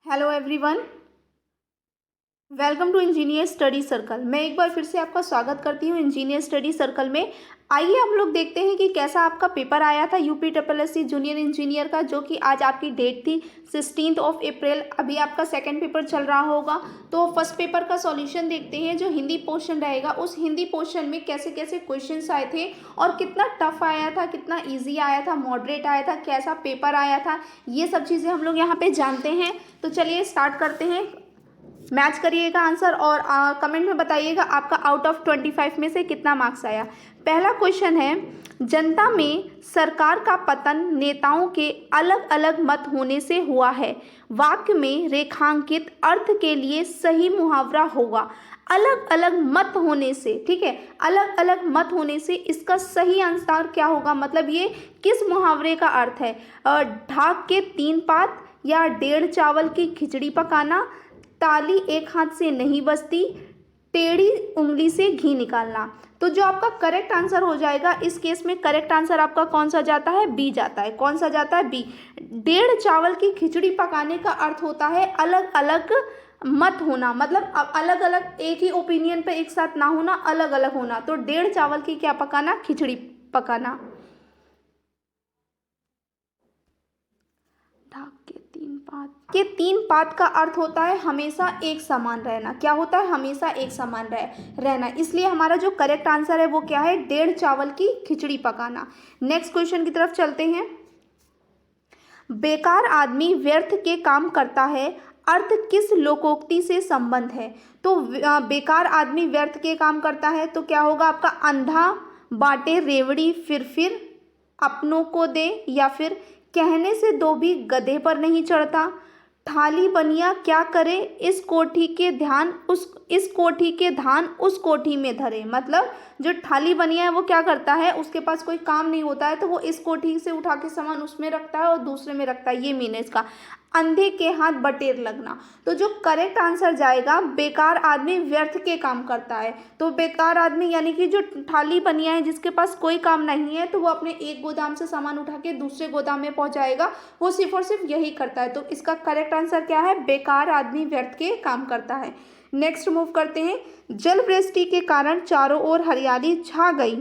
Hello everyone, welcome to engineer study circle. मैं एक बार फिर से आपका स्वागत करती हूँ इंजीनियर स्टडी सर्कल में। आइए हम लोग देखते हैं कि कैसा आपका पेपर आया था यूपीएससी जूनियर इंजीनियर का, जो कि आज आपकी डेट थी 16 अप्रैल। अभी आपका सेकंड पेपर चल रहा होगा। तो फर्स्ट पेपर का सॉल्यूशन देखते हैं। जो हिंदी पोर्शन रहेगा, उस हिंदी पोर्शन में कैसे कैसे क्वेश्चंस आए थे और कितना टफ आया था, कितना ईजी आया था, मॉडरेट आया था, कैसा पेपर आया था, ये सब चीज़ें हम लोग यहाँ पे जानते हैं। तो चलिए स्टार्ट करते हैं। मैच करिएगा आंसर और कमेंट में बताइएगा आपका आउट ऑफ 25 में से कितना मार्क्स आया। पहला क्वेश्चन है, जनता में सरकार का पतन नेताओं के अलग अलग मत होने से हुआ है। वाक्य में रेखांकित अर्थ के लिए सही मुहावरा होगा। अलग अलग मत होने से, ठीक है, अलग अलग मत होने से इसका सही आंसर क्या होगा, मतलब ये किस मुहावरे का अर्थ है। ढाक के 3 पात, या डेढ़ चावल की खिचड़ी पकाना, ताली एक हाथ से नहीं बजती, टेढ़ी उंगली से घी निकालना। तो जो आपका करेक्ट आंसर हो जाएगा इस केस में, करेक्ट आंसर आपका कौन सा जाता है, बी जाता है। कौन सा जाता है, बी। डेढ़ चावल की खिचड़ी पकाने का अर्थ होता है अलग अलग मत होना, मतलब अलग अलग एक ही ओपिनियन पे एक साथ ना होना, अलग अलग होना। तो डेढ़ चावल की क्या पकाना, खिचड़ी पकाना। ढाक के 3 पात का अर्थ होता है हमेशा एक समान रहना। क्या होता है, हमेशा एक समान रहना। इसलिए हमारा जो करेक्ट आंसर है वो क्या है, डेढ़ चावल की खिचड़ी पकाना। नेक्स्ट क्वेश्चन की तरफ चलते हैं। बेकार आदमी व्यर्थ के काम करता है, अर्थ किस लोकोक्ति से संबंध है। तो बेकार आदमी व्यर्थ के काम करता है तो क्या होगा आपका, अंधा बाटे रेवड़ी फिर अपनों को दे, या फिर कहने से दो भी गधे पर नहीं चढ़ता। थाली बनिया क्या करे, इस कोठी के ध्यान उस कोठी में धरे। मतलब जो थाली बनिया है वो क्या करता है, उसके पास कोई काम नहीं होता है तो वो इस कोठी से उठा के सामान उसमें रखता है और दूसरे में रखता है, ये मीन है इसका। अंधे के हाथ बटेर लगना। तो जो करेक्ट आंसर जाएगा, बेकार आदमी व्यर्थ के काम करता है। तो बेकार आदमी यानी कि जो थाली बनिया है, जिसके पास कोई काम नहीं है, तो वो अपने एक गोदाम से सामान उठा के दूसरे गोदाम में पहुंचाएगा, वो सिर्फ और सिर्फ यही करता है। तो इसका करेक्ट आंसर क्या है, बेकार आदमी व्यर्थ के काम करता है। नेक्स्ट मूव करते हैं। जल वृष्टि के कारण चारों ओर हरियाली छा गई।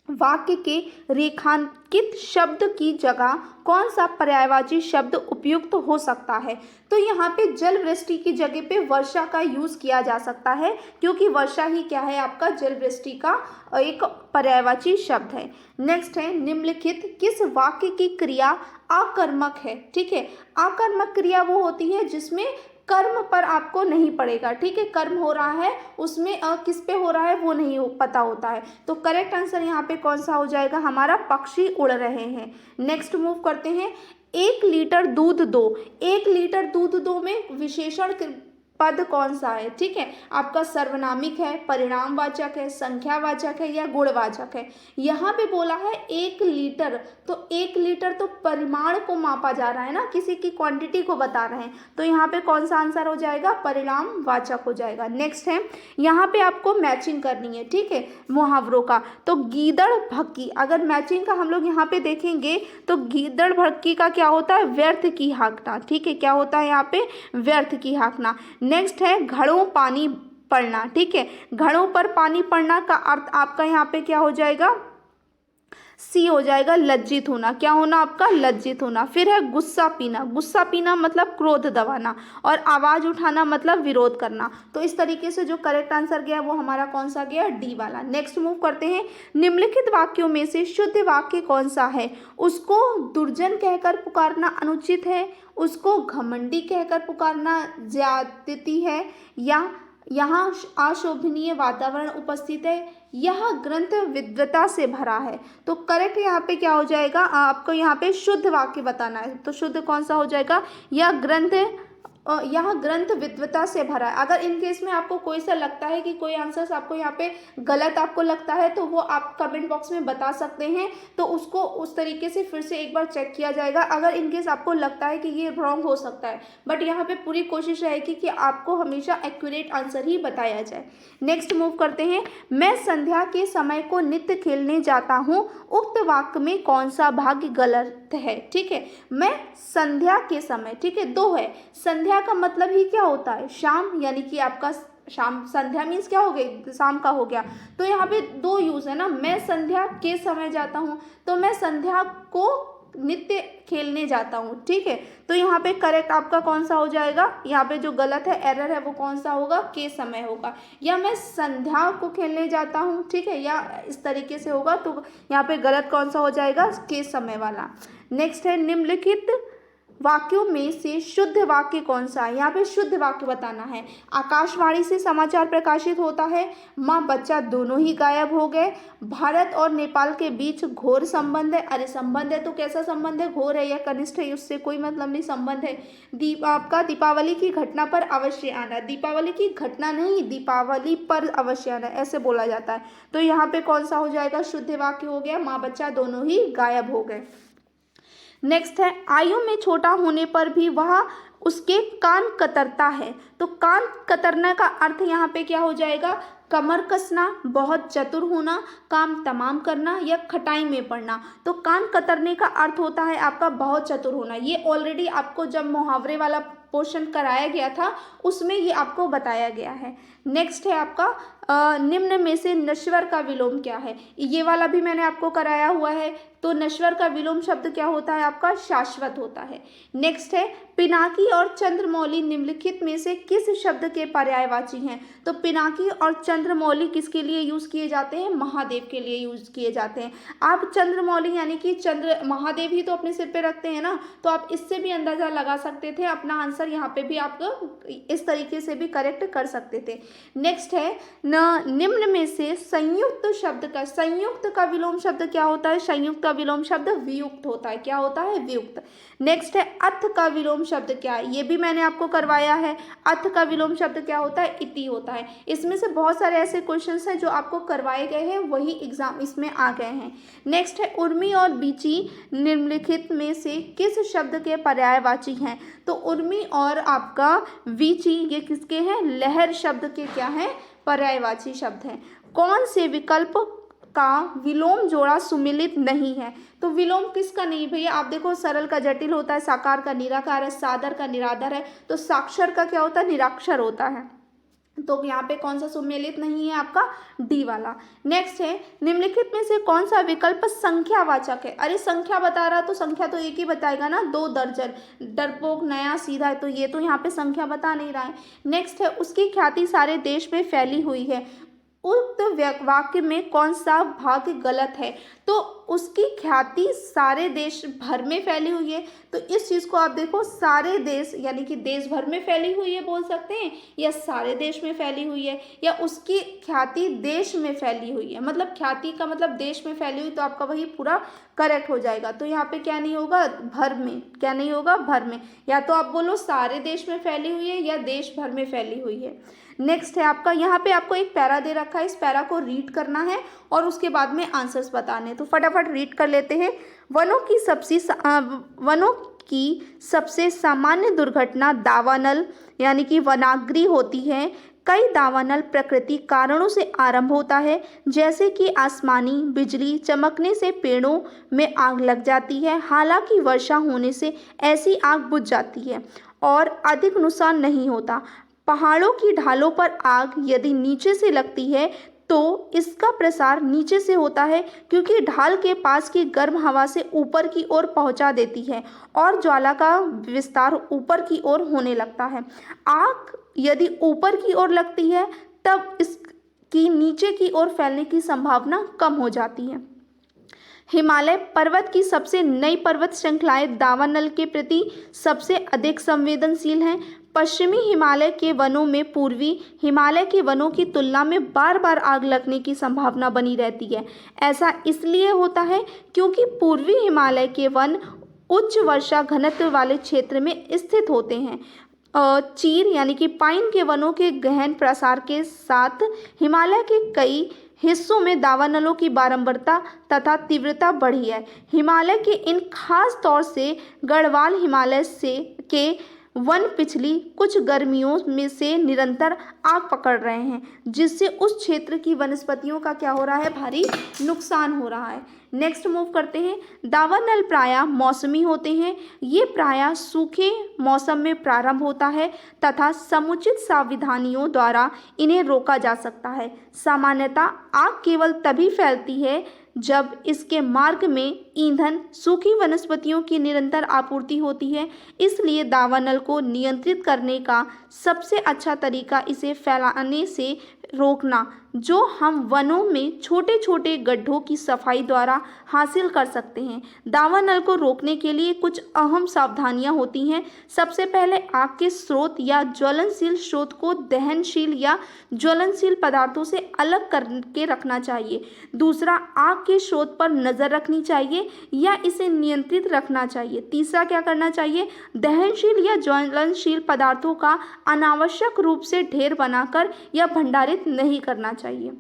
वाक्य के रेखांकित शब्द की जगह कौन सा पर्यायवाची शब्द उपयुक्त हो सकता है। तो यहाँ पे जल वृष्टि की जगह पे वर्षा का यूज किया जा सकता है, क्योंकि वर्षा ही क्या है आपका जल वृष्टि का एक पर्यायवाची शब्द है। नेक्स्ट है, निम्नलिखित किस वाक्य की क्रिया आकर्मक है। ठीक है, आकर्मक क्रिया वो होती है जिसमें कर्म पर आपको नहीं पड़ेगा। ठीक है, कर्म हो रहा है उसमें किस पे हो रहा है वो नहीं पता होता है। तो करेक्ट आंसर यहाँ पे कौन सा हो जाएगा हमारा, पक्षी उड़ रहे हैं। नेक्स्ट मूव करते हैं। 1 लीटर दूध दो। 1 लीटर दूध दो में विशेषण पद कौन सा है। ठीक है, आपका सर्वनामिक है, परिणामवाचक है, संख्यावाचक है, या गुणवाचक है। यहाँ पे बोला है 1 लीटर, तो 1 लीटर तो परिमाण को मापा जा रहा है ना, किसी की क्वांटिटी को बता रहे हैं। तो यहाँ पे कौन सा आंसर हो जाएगा, परिणामवाचक हो जाएगा। नेक्स्ट है, यहाँ पे आपको मैचिंग करनी है, ठीक है, मुहावरों का। तो गीदड़ भक्की, अगर मैचिंग का हम लोग यहाँ पे देखेंगे तो गीदड़ भक्की का क्या होता है, व्यर्थ की हाँकना। ठीक है, क्या होता है यहाँ पे, व्यर्थ की हाँकना। नेक्स्ट है, घड़ों पानी पड़ना। ठीक है, घड़ों पर पानी पड़ना का अर्थ आपका यहाँ पे क्या हो जाएगा, सी हो जाएगा, लज्जित होना। क्या होना आपका, लज्जित होना। फिर है गुस्सा पीना। गुस्सा पीना मतलब क्रोध दबाना, और आवाज उठाना मतलब विरोध करना। तो इस तरीके से जो करेक्ट आंसर गया वो हमारा कौन सा गया, डी वाला। नेक्स्ट मूव करते हैं। निम्नलिखित वाक्यों में से शुद्ध वाक्य कौन सा है। उसको दुर्जन कहकर पुकारना अनुचित है, उसको घमंडी कहकर पुकारना ज्यादती है, या यहाँ अशोभनीय वातावरण उपस्थित है, यह ग्रंथ विद्वता से भरा है। तो करेक्ट यहाँ पे क्या हो जाएगा, आपको यहाँ पे शुद्ध वाक्य बताना है। तो शुद्ध कौन सा हो जाएगा, यह ग्रंथ विद्वता से भरा है। अगर इन केस में आपको कोई सा लगता है कि कोई आंसर्स आपको यहाँ पे गलत आपको लगता है, तो वो आप कमेंट बॉक्स में बता सकते हैं, तो उसको उस तरीके से फिर से एक बार चेक किया जाएगा। अगर इन केस आपको लगता है कि ये रॉन्ग हो सकता है, बट यहाँ पे पूरी कोशिश रहेगी कि आपको हमेशा एक्यूरेट आंसर ही बताया जाए। नेक्स्ट मूव करते हैं। मैं संध्या के समय को नित्य खेलने जाता हूँ, उक्त वाक्य में कौन सा भाग गलत अर्थ है, ठीक है। मैं संध्या के समय, ठीक है, दो है। संध्या का मतलब ही क्या होता है, शाम, यानी कि आपका शाम, संध्या मीन्स क्या हो गई, शाम का हो गया। तो यहाँ पे दो यूज है ना, मैं संध्या के समय जाता हूँ, तो मैं संध्या को नित्य खेलने जाता हूँ, ठीक है। तो यहाँ पे करेक्ट आपका कौन सा हो जाएगा, यहाँ पे जो गलत है, एरर है, वो कौन सा होगा, के समय होगा। या मैं संध्या को खेलने जाता हूँ, ठीक है, या इस तरीके से होगा, तो यहाँ पे गलत कौन सा हो जाएगा, के समय वाला। नेक्स्ट है, निम्नलिखित वाक्यों में से शुद्ध वाक्य कौन सा है, यहाँ पे शुद्ध वाक्य बताना है। आकाशवाणी से समाचार प्रकाशित होता है, माँ बच्चा दोनों ही गायब हो गए, भारत और नेपाल के बीच घोर संबंध है। अरे संबंध है तो कैसा संबंध है, घोर है या कनिष्ठ है, उससे कोई मतलब नहीं, संबंध है। आपका दीपावली की घटना पर अवश्य आना, दीपावली की घटना नहीं, दीपावली पर अवश्य आना, ऐसे बोला जाता है। तो यहाँ पे कौन सा हो जाएगा, शुद्ध वाक्य हो गया, माँ बच्चा दोनों ही गायब हो गए। नेक्स्ट है, आयु में छोटा होने पर भी वह उसके कान कतरता है। तो कान कतरने का अर्थ यहाँ पे क्या हो जाएगा, कमर कसना, बहुत चतुर होना, काम तमाम करना या खटाई में पड़ना। तो कान कतरने का अर्थ होता है आपका बहुत चतुर होना। ये ऑलरेडी आपको जब मुहावरे वाला पोर्शन कराया गया था उसमें ये आपको बताया गया है। नेक्स्ट है आपका निम्न में से नश्वर का विलोम क्या है, ये वाला भी मैंने आपको कराया हुआ है। तो नश्वर का विलोम शब्द क्या होता है आपका, शाश्वत होता है। नेक्स्ट है, पिनाकी और चंद्रमौली निम्नलिखित में से किस शब्द के पर्यायवाची हैं। तो पिनाकी और चंद्रमौली किसके लिए यूज किए जाते हैं, महादेव के लिए यूज किए जाते हैं। आप चंद्रमौली यानी कि चंद्र महादेव ही तो अपने सिर पे रखते हैं ना, तो आप इससे भी अंदाजा लगा सकते थे, अपना आंसर यहाँ पे भी आप इस तरीके से भी करेक्ट कर सकते थे। नेक्स्ट है, निम्न में से संयुक्त शब्द का, संयुक्त का विलोम शब्द क्या होता है, संयुक्त का विलोम शब्द वियुक्त होता है। क्या होता है, वियुक्त। नेक्स्ट है, अर्थ का विलोम शब्द क्या है, ये भी मैंने आपको करवाया है। अर्थ का विलोम शब्द क्या होता है, इति होता है। इसमें से बहुत सारे ऐसे क्वेश्चंस हैं जो आपको करवाए गए हैं, वही एग्जाम इसमें आ गए हैं। नेक्स्ट है, उर्मी और बीची निम्नलिखित में से किस शब्द के पर्यायवाची हैं। तो उर्मी और आपका वीची ये किसके हैं, लहर शब्द के क्या है, पर्यायवाची शब्द हैं। कौन से विकल्प का विलोम जोड़ा सुमिलित नहीं है। तो विलोम किसका नहीं भैया, आप देखो सरल का जटिल होता है, साकार का निराकार है, सादर का निरादर है, तो साक्षर का क्या होता है, निराक्षर होता है। तो यहाँ पे कौन सा सुमेलित नहीं है आपका, डी वाला। नेक्स्ट है, निम्नलिखित में से कौन सा विकल्प संख्यावाचक है। अरे संख्या बता रहा तो संख्या तो एक ही बताएगा ना, 2 दर्जन, डरपोक, नया, सीधा है, तो ये तो यहाँ पे संख्या बता नहीं रहा है। नेक्स्ट है, उसकी ख्याति सारे देश में फैली हुई है। उक्त वाक्य में कौन सा भाग गलत है। तो उसकी ख्याति सारे देश भर में फैली हुई है, तो इस चीज़ को आप देखो, सारे देश यानी कि देश भर में फैली हुई है बोल सकते हैं, या सारे देश में फैली हुई है, या उसकी ख्याति देश में फैली हुई है। मतलब ख्याति का मतलब देश में फैली हुई, तो आपका वही पूरा करेक्ट हो जाएगा। तो यहाँ पे क्या नहीं होगा, भर में, क्या नहीं होगा, भर में। या तो आप बोलो सारे देश में फैली हुई है या देश भर में फैली हुई है। नेक्स्ट है आपका, यहाँ पे आपको एक पैरा दे रखा है, इस पैरा को रीड करना है और उसके बाद में आंसर्स बताने। तो फटाफट रीड कर लेते हैं। वनों की सबसे सामान्य दुर्घटना दावानल यानी कि वनाग्नि होती है। कई दावानल प्रकृति कारणों से आरंभ होता है, जैसे कि आसमानी बिजली चमकने से पेड़ों में आग लग जाती है। हालांकि वर्षा होने से ऐसी आग बुझ जाती है और अधिक नुकसान नहीं होता। पहाड़ों की ढालों पर आग यदि नीचे से लगती है तो इसका प्रसार नीचे से होता है, क्योंकि ढाल के पास की गर्म हवा से ऊपर की ओर पहुंचा देती है और ज्वाला का विस्तार ऊपर की ओर होने लगता है। आग यदि ऊपर की ओर लगती है तब इसकी नीचे की ओर फैलने की संभावना कम हो जाती है। हिमालय पर्वत की सबसे नई पर्वत श्रृंखलाएं दावानल के प्रति सबसे अधिक संवेदनशील हैं। पश्चिमी हिमालय के वनों में पूर्वी हिमालय के वनों की तुलना में बार बार आग लगने की संभावना बनी रहती है। ऐसा इसलिए होता है क्योंकि पूर्वी हिमालय के वन उच्च वर्षा घनत्व वाले क्षेत्र में स्थित होते हैं। चीर यानी कि पाइन के वनों के गहन प्रसार के साथ हिमालय के कई हिस्सों में दावानलों की बारंबारता तथा तीव्रता बढ़ी है। हिमालय के इन खास तौर से गढ़वाल हिमालय से के वन पिछली कुछ गर्मियों में से निरंतर आग पकड़ रहे हैं, जिससे उस क्षेत्र की वनस्पतियों का क्या हो रहा है, भारी नुकसान हो रहा है। नेक्स्ट मूव करते हैं। दावानल प्रायः मौसमी होते हैं। ये प्रायः सूखे मौसम में प्रारंभ होता है तथा समुचित सावधानियों द्वारा इन्हें रोका जा सकता है। सामान्यतः आग केवल तभी फैलती है जब इसके मार्ग में ईंधन सूखी वनस्पतियों की निरंतर आपूर्ति होती है। इसलिए दावानल को नियंत्रित करने का सबसे अच्छा तरीका इसे फैलाने से रोकना, जो हम वनों में छोटे छोटे गड्ढों की सफाई द्वारा हासिल कर सकते हैं। दावानल को रोकने के लिए कुछ अहम सावधानियां होती हैं। सबसे पहले आग के स्रोत या ज्वलनशील स्रोत को दहनशील या ज्वलनशील पदार्थों से अलग करके रखना चाहिए। दूसरा, आग के स्रोत पर नज़र रखनी चाहिए या इसे नियंत्रित रखना चाहिए। तीसरा क्या करना चाहिए, दहनशील या ज्वलनशील पदार्थों का अनावश्यक रूप से ढेर बनाकर या भंडारित नहीं करना चाहिए।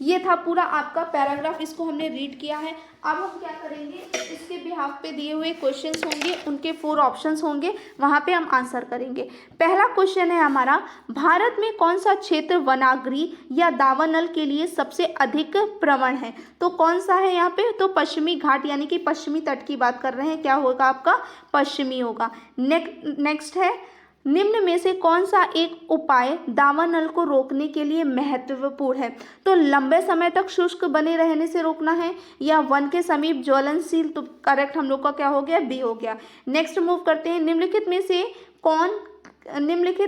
ये था पूरा आपका पैराग्राफ, इसको हमने रीड किया है। अब हम क्या करेंगे, इसके बिहाफ पे दिए हुए क्वेश्चंस होंगे, उनके 4 ऑप्शंस होंगे, वहाँ पे हम आंसर करेंगे। पहला क्वेश्चन है हमारा, भारत में कौन सा क्षेत्र वनाग्नि या दावानल के लिए सबसे अधिक प्रवण है? तो कौन सा है यहाँ पे, तो पश्चिमी घाट यानी कि पश्चिमी तट की बात कर रहे हैं। क्या होगा आपका, पश्चिमी होगा। नेक्स्ट है, निम्न में से कौन सा एक उपाय दावानल को रोकने के लिए महत्वपूर्ण है? तो लंबे समय तक शुष्क बने रहने से रोकना है या वन के समीप ज्वलनशील, तो करेक्ट हम लोग का क्या हो गया, बी हो गया। नेक्स्ट मूव करते हैं। निम्नलिखित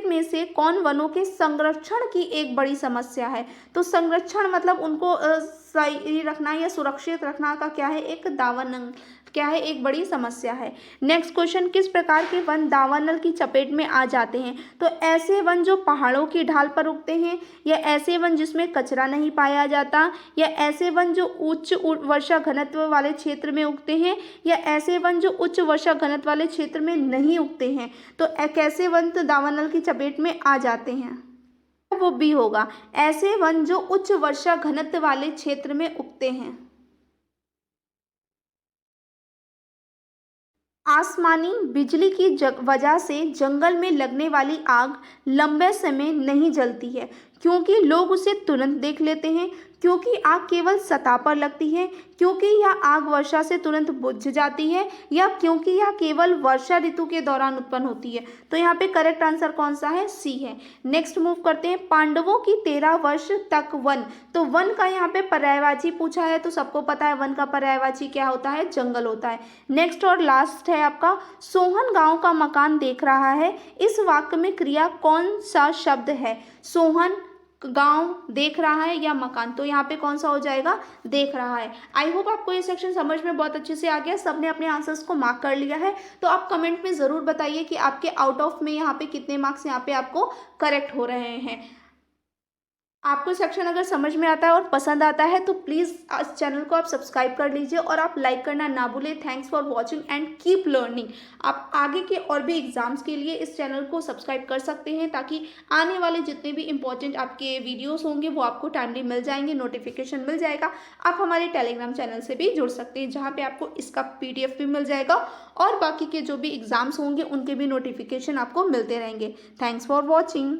में से कौन वनों के संरक्षण की एक बड़ी समस्या है? तो संरक्षण मतलब उनको सही रखना या सुरक्षित रखना का क्या है, एक दावानल क्या है, एक बड़ी समस्या है। नेक्स्ट क्वेश्चन, किस प्रकार के वन दावानल की चपेट में आ जाते हैं? तो ऐसे वन जो पहाड़ों की ढाल पर उगते हैं, या ऐसे वन जिसमें कचरा नहीं पाया जाता, या ऐसे वन जो उच्च वर्षा घनत्व वाले क्षेत्र में उगते हैं, या ऐसे वन जो उच्च वर्षा घनत्व वाले क्षेत्र में नहीं उगते हैं। तो कैसे वन तो दावानल की चपेट में आ जाते हैं, वो भी होगा, ऐसे वन जो उच्च वर्षा घनत्व वाले क्षेत्र में उगते हैं। आसमानी बिजली की वजह से जंगल में लगने वाली आग लंबे समय नहीं जलती है, क्योंकि लोग उसे तुरंत देख लेते हैं, क्योंकि आग केवल सतह पर लगती है, क्योंकि यह आग वर्षा से तुरंत बुझ जाती है, या क्योंकि यह केवल वर्षा ऋतु के दौरान उत्पन्न होती है। तो यहाँ पे करेक्ट आंसर कौन सा है, सी है। नेक्स्ट मूव करते हैं। पांडवों की 13 वर्ष तक वन, तो वन का यहाँ पे पर्यायवाची पूछा है, तो सबको पता है वन का पर्यायवाची क्या होता है, जंगल होता है। नेक्स्ट और लास्ट है आपका, सोहन गांव का मकान देख रहा है। इस वाक्य में क्रिया कौन सा शब्द है? सोहन गांव देख रहा है या मकान, तो यहाँ पे कौन सा हो जाएगा, देख रहा है। आई होप आपको ये सेक्शन समझ में बहुत अच्छे से आ गया, सबने अपने आंसर्स को मार्क कर लिया है। तो आप कमेंट में ज़रूर बताइए कि आपके आउट ऑफ में यहाँ पे कितने मार्क्स यहाँ पे आपको करेक्ट हो रहे हैं। आपको सेक्शन अगर समझ में आता है और पसंद आता है तो प्लीज़ इस चैनल को आप सब्सक्राइब कर लीजिए और आप लाइक करना ना भूलें। Thanks for watching and keep learning. आप आगे के और भी एग्जाम्स के लिए इस चैनल को सब्सक्राइब कर सकते हैं, ताकि आने वाले जितने भी इंपॉर्टेंट आपके वीडियोस होंगे वो आपको टाइमली मिल जाएंगे, नोटिफिकेशन मिल जाएगा। आप हमारे टेलीग्राम चैनल से भी जुड़ सकते हैं, जहाँ पर आपको इसका PDF भी मिल जाएगा और बाकी के जो भी एग्ज़ाम्स होंगे उनके भी नोटिफिकेशन आपको मिलते रहेंगे। Thanks for watching.